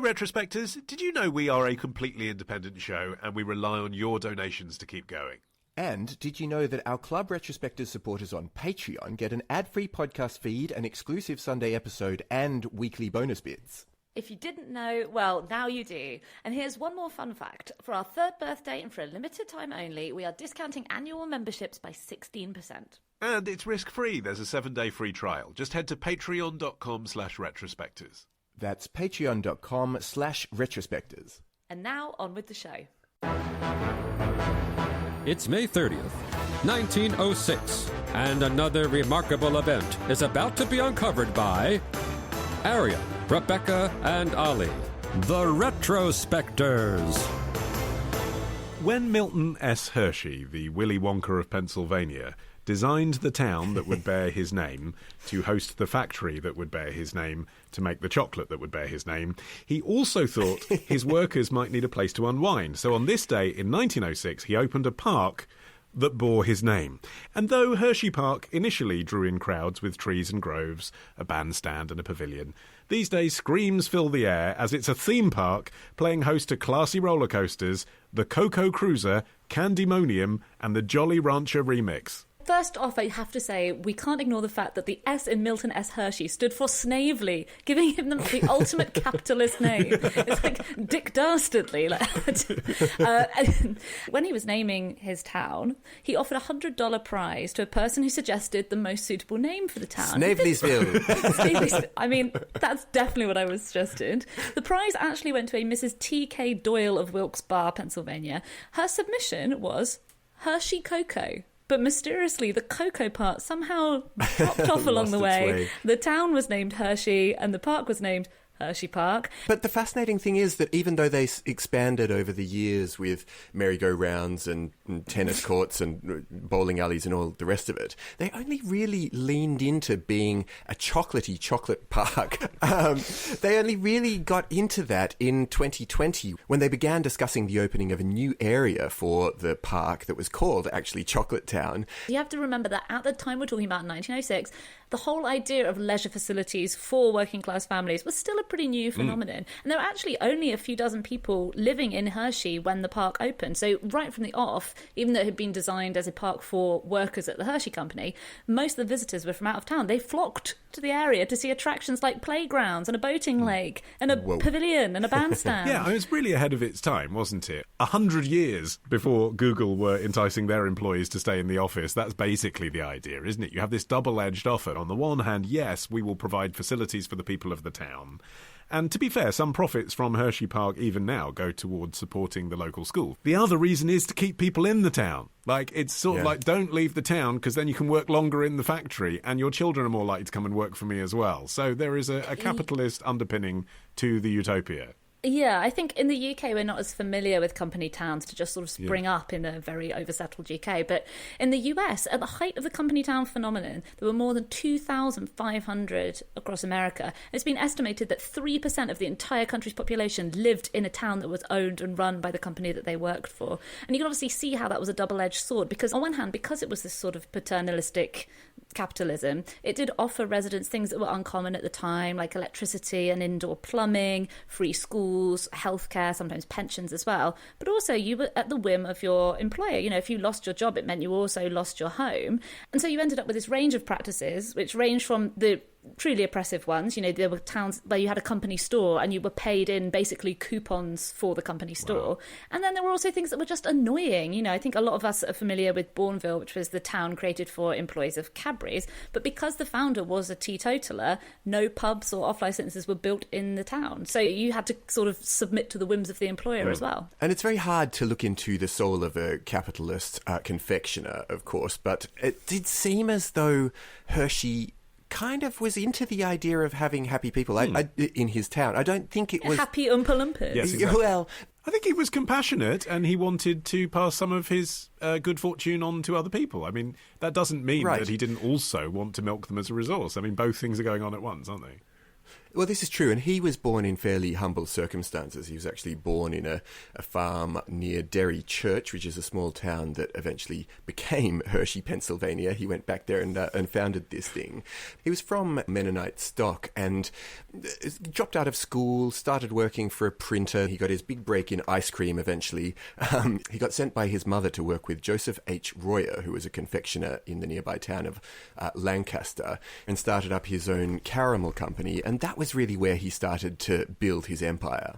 Hey Retrospectors, did you know we are a completely independent show and we rely on your donations to keep going? And did you know that our Club Retrospectors supporters on Patreon get an ad-free podcast feed, an exclusive Sunday episode, and weekly bonus bits? If you didn't know, well, now you do. And here's one more fun fact. For our 3rd birthday and for a limited time only, we are discounting annual memberships by 16%. And it's risk-free. There's a 7-day free trial. Just head to patreon.com/retrospectors. That's patreon.com/retrospectors. And now, on with the show. It's May 30th, 1906, and another remarkable event is about to be uncovered by Arion, Rebecca, and Olly, the Retrospectors. When Milton S. Hershey, the Willy Wonka of Pennsylvania, designed the town that would bear his name to host the factory that would bear his name to make the chocolate that would bear his name, he also thought his workers might need a place to unwind. So on this day in 1906, he opened a park that bore his name. And though Hersheypark initially drew in crowds with trees and groves, a bandstand and a pavilion, these days screams fill the air as it's a theme park playing host to classy roller coasters, the Cocoa Cruiser, Candymonium, and the Jolly Rancher Remix. First off, I have to say, we can't ignore the fact that the S in Milton S. Hershey stood for Snavely, giving him the ultimate capitalist name. It's like Dick Dastardly. When he was naming his town, he offered a $100 prize to a person who suggested the most suitable name for the town. Snaveleysville. I mean, that's definitely what I was suggested. The prize actually went to a Mrs. T.K. Doyle of Wilkes Barre, Pennsylvania. Her submission was Hershey Cocoa. But mysteriously, the cocoa part somehow dropped off along the way. The town was named Hershey and the park was named Hersheypark. But the fascinating thing is that even though they expanded over the years with merry-go-rounds and tennis courts and bowling alleys and all the rest of it, they only really leaned into being a chocolatey chocolate park. They only really got into that in 2020 when they began discussing the opening of a new area for the park that was called actually Chocolate Town. You have to remember that at the time we're talking about, 1906, the whole idea of leisure facilities for working class families was still a pretty new phenomenon. And there were actually only a few dozen people living in Hershey when the park opened. So right from the off, even though it had been designed as a park for workers at the Hershey Company, most of the visitors were from out of town. They flocked to the area to see attractions like playgrounds and a boating lake and a pavilion and a bandstand. Yeah, it was really ahead of its time, wasn't it? 100 years before Google were enticing their employees to stay in the office. That's basically the idea, isn't it? You have this double-edged offer. On the one hand, yes, we will provide facilities for the people of the town. And to be fair, some profits from Hersheypark even now go towards supporting the local school. The other reason is to keep people in the town. Like, it's sort of like, don't leave the town because then you can work longer in the factory and your children are more likely to come and work for me as well. So there is a capitalist underpinning to the utopia. Yeah, I think in the UK we're not as familiar with company towns to just sort of spring up in a very oversettled UK. But in the US, at the height of the company town phenomenon, there were more than 2,500 across America. And it's been estimated that 3% of the entire country's population lived in a town that was owned and run by the company that they worked for. And you can obviously see how that was a double-edged sword, because on one hand, because it was this sort of paternalistic capitalism, it did offer residents things that were uncommon at the time, like electricity and indoor plumbing, free schools, healthcare, sometimes pensions as well. But also you were at the whim of your employer. You know, if you lost your job, it meant you also lost your home. And so you ended up with this range of practices, which ranged from the truly oppressive ones. You know, there were towns where you had a company store and you were paid in basically coupons for the company store. Wow. And then there were also things that were just annoying. You know, I think a lot of us are familiar with Bourneville, which was the town created for employees of Cadbury's. But because the founder was a teetotaler, no pubs or off licenses were built in the town. So you had to sort of submit to the whims of the employer as well. And it's very hard to look into the soul of a capitalist confectioner, of course. But it did seem as though Hershey kind of was into the idea of having happy people in his town. I don't think it was... Happy Oompa Loompas. Yes, exactly. Well, I think he was compassionate and he wanted to pass some of his good fortune on to other people. I mean, that doesn't mean that he didn't also want to milk them as a resource. I mean, both things are going on at once, aren't they? Well, this is true, and he was born in fairly humble circumstances. He was actually born in a farm near Derry Church, which is a small town that eventually became Hershey, Pennsylvania. He went back there and founded this thing. He was from Mennonite stock and dropped out of school, started working for a printer. He got his big break in ice cream eventually. He got sent by his mother to work with Joseph H. Royer, who was a confectioner in the nearby town of Lancaster, and started up his own caramel company, and that was really where he started to build his empire.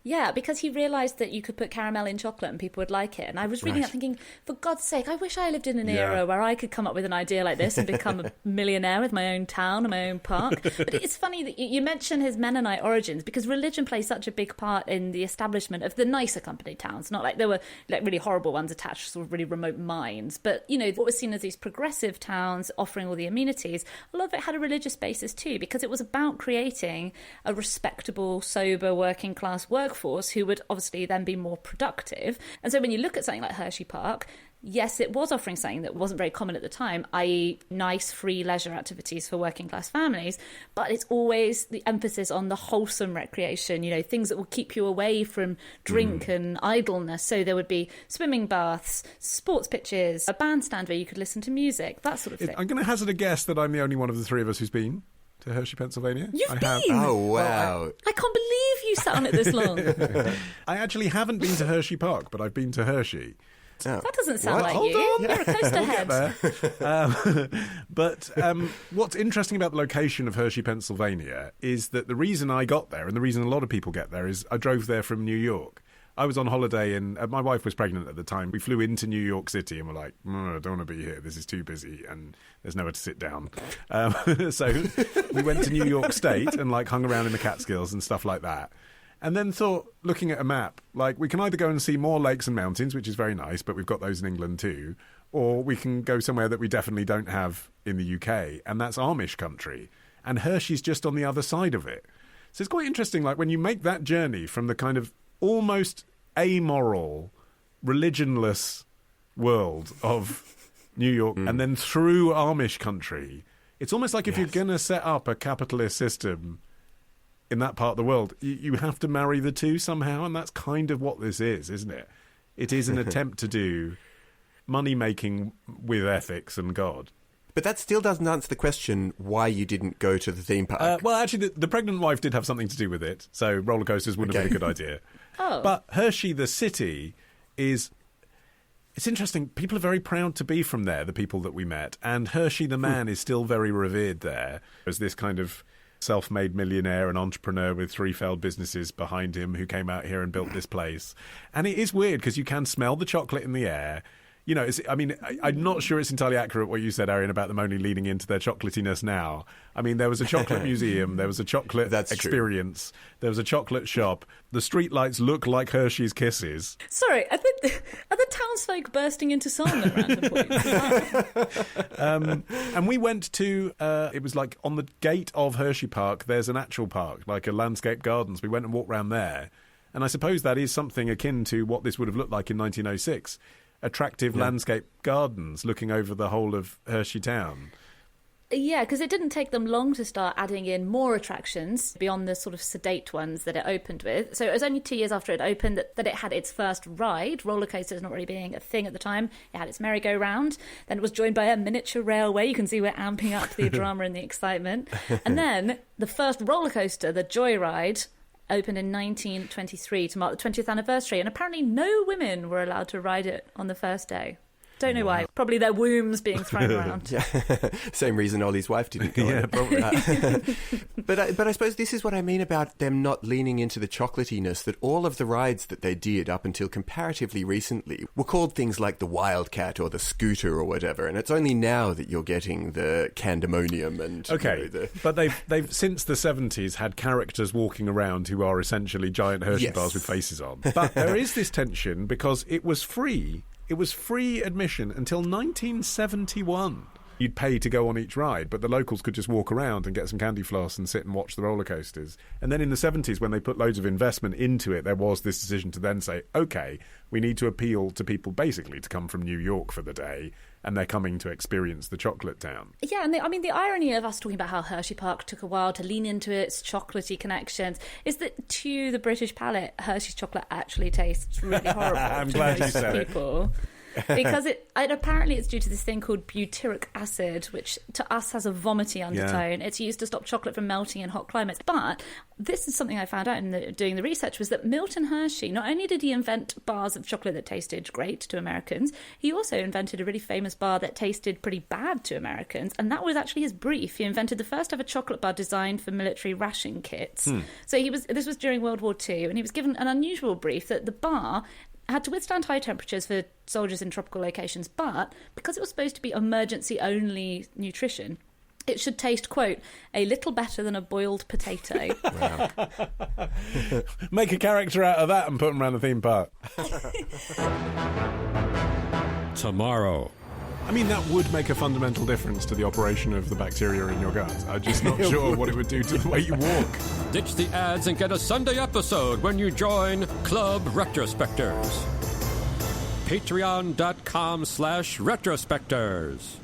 Yeah, because he realised that you could put caramel in chocolate and people would like it. And I was reading that thinking, for God's sake, I wish I lived in an era where I could come up with an idea like this and become a millionaire with my own town and my own park. But it's funny that you mention his Mennonite origins, because religion plays such a big part in the establishment of the nicer company towns. Not like there were like really horrible ones attached to sort of really remote mines. But, you know, what was seen as these progressive towns offering all the amenities, a lot of it had a religious basis too, because it was about creating a respectable, sober, working class workforce who would obviously then be more productive. And so when you look at something like Hersheypark, yes, it was offering something that wasn't very common at the time, i.e. nice free leisure activities for working class families, but it's always the emphasis on the wholesome recreation, you know, things that will keep you away from drink and idleness. So there would be swimming baths, sports pitches, a bandstand where you could listen to music, that sort of thing. I'm going to hazard a guess that I'm the only one of the three of us who's been to Hershey, Pennsylvania. You've been? Oh, wow. I can't believe you sat on it this long. I actually haven't been to Hersheypark, but I've been to Hershey. Oh. That doesn't sound like Hold you. on. You're a coaster head. But what's interesting about the location of Hershey, Pennsylvania is that the reason I got there, and the reason a lot of people get there, is I drove there from New York. I was on holiday and my wife was pregnant at the time. We flew into New York City and we're like, I don't want to be here. This is too busy and there's nowhere to sit down. So we went to New York State and like hung around in the Catskills and stuff like that. And then thought, looking at a map, like we can either go and see more lakes and mountains, which is very nice, but we've got those in England too, or we can go somewhere that we definitely don't have in the UK, and that's Amish country. And Hershey's just on the other side of it. So it's quite interesting, like when you make that journey from the kind of almost amoral, religionless world of New York and then through Amish country, it's almost like if you're going to set up a capitalist system in that part of the world, you have to marry the two somehow, and that's kind of what this is, isn't it? It is an attempt to do money-making with ethics and God. But that still doesn't answer the question why you didn't go to the theme park. Well, actually, the pregnant wife did have something to do with it, so roller coasters wouldn't have been a good idea. But Hershey, the city, it's interesting. People are very proud to be from there, the people that we met. And Hershey, the man, is still very revered there as this kind of self-made millionaire and entrepreneur with 3 failed businesses behind him who came out here and built this place. And it is weird because you can smell the chocolate in the air. You know, I'm not sure it's entirely accurate what you said, Arion, about them only leaning into their chocolatiness now. I mean, there was a chocolate museum, there was a chocolate experience, there was a chocolate shop. The streetlights look like Hershey's Kisses. Sorry, are the townsfolk bursting into song at random points? And we went to, it was like on the gate of Hersheypark, there's an actual park, like a landscape gardens. We went and walked around there. And I suppose that is something akin to what this would have looked like in 1906. Attractive landscape gardens looking over the whole of Hershey town. Yeah, because it didn't take them long to start adding in more attractions beyond the sort of sedate ones that it opened with. So it was only 2 years after it opened that it had its first ride, roller coasters not really being a thing at the time. It had its merry-go-round. Then it was joined by a miniature railway. You can see we're amping up the drama and the excitement. And then the first roller coaster, the Joyride, opened in 1923 to mark the 20th anniversary, and apparently no women were allowed to ride it on the first day. Don't know why. Probably their wombs being thrown around. Same reason Olly's wife didn't go. Yeah, probably. But I suppose this is what I mean about them not leaning into the chocolatiness, that all of the rides that they did up until comparatively recently were called things like the Wildcat or the Scooter or whatever, and it's only now that you're getting the Candemonium and... Okay, but they've since the 70s had characters walking around who are essentially giant Hershey bars with faces on. But there is this tension because it was free. It was free admission until 1971. you'd pay to go on each ride, but the locals could just walk around and get some candy floss and sit and watch the roller coasters. And then in the 70s, when they put loads of investment into it, there was this decision to then say, OK, we need to appeal to people basically to come from New York for the day, and they're coming to experience the chocolate town. Yeah, and the irony of us talking about how Hersheypark took a while to lean into its chocolatey connections is that to the British palate, Hershey's chocolate actually tastes really horrible. I'm glad you said people. Because apparently it's due to this thing called butyric acid, which to us has a vomity undertone. Yeah. It's used to stop chocolate from melting in hot climates. But this is something I found out in doing the research, was that Milton Hershey, not only did he invent bars of chocolate that tasted great to Americans, he also invented a really famous bar that tasted pretty bad to Americans. And that was actually his brief. He invented the first ever chocolate bar designed for military ration kits. So this was during World War II, and he was given an unusual brief that the bar had to withstand high temperatures for soldiers in tropical locations, but because it was supposed to be emergency-only nutrition, it should taste, quote, a little better than a boiled potato. Wow. Make a character out of that and put him around the theme park. Tomorrow. I mean, that would make a fundamental difference to the operation of the bacteria in your gut. I'm just not sure what it would do to the way you walk. Ditch the ads and get a Sunday episode when you join Club Retrospectors. Patreon.com/Retrospectors.